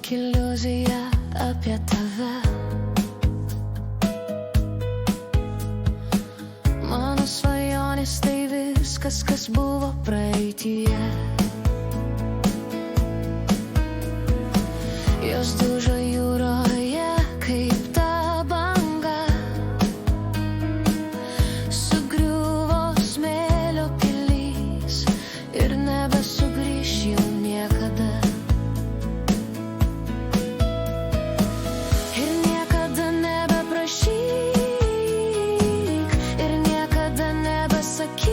tik iliuzija apie tave. Mano svajonės tai viskas, kas buvo praeityje. Jos dužo jūroje kaip ta banga, sugriuvo smėlio pilys ir nebesugrįš jau niekada. Ir niekada nebeprašyk, ir niekada nebesakyk.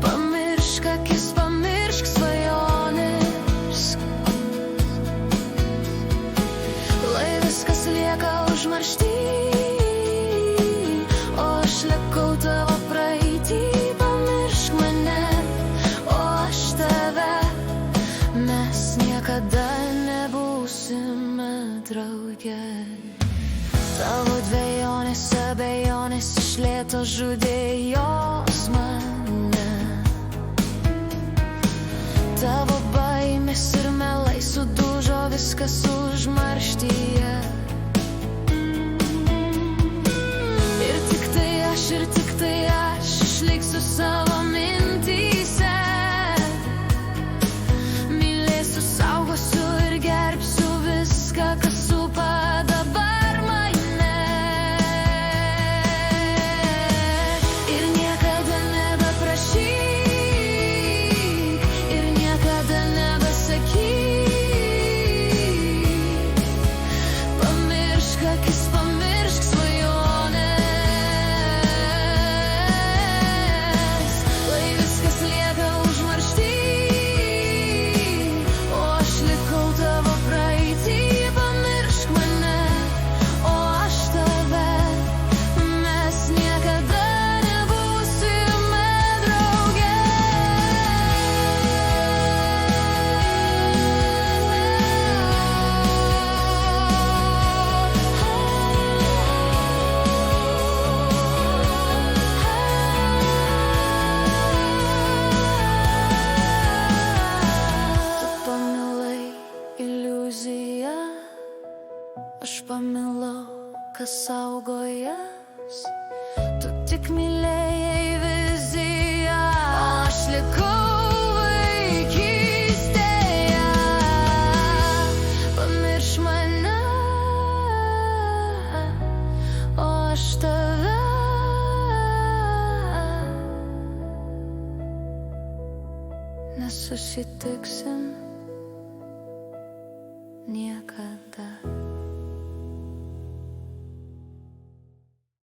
Pamiršk akis, pamiršk svajonės, lai viskas lieka užmaršty, o aš likau tavo praeitį. Pamiršk mane, o aš tave, mes niekada nebūsime drauge. Tavo dvejonės, abejonės iš lėto žudė jos mane. Tavo baimės ir melai sudužo viskas užmarštyje. Ir tik tai aš išliksiu savo mintyse. Mylėsiu, saugosiu ir gerbsiu viską, kas supa dabar mane. Ir niekada nebeprašyk, ir niekada nebesakyk. Pamiršk akis, pamiršk svajonės, lai viskas lieka užmaršty, o aš likau tavo praeitį. Pamiršk mane, o aš tave, mes niekada nebūsime drauge. Tu pamilai iliuziją, aš pamilau, kas saugo jas. Tu tik mylėjai viziją, o aš likau vaikystėje. Pamiršk mane, o aš tave, nesusitiksim niekada.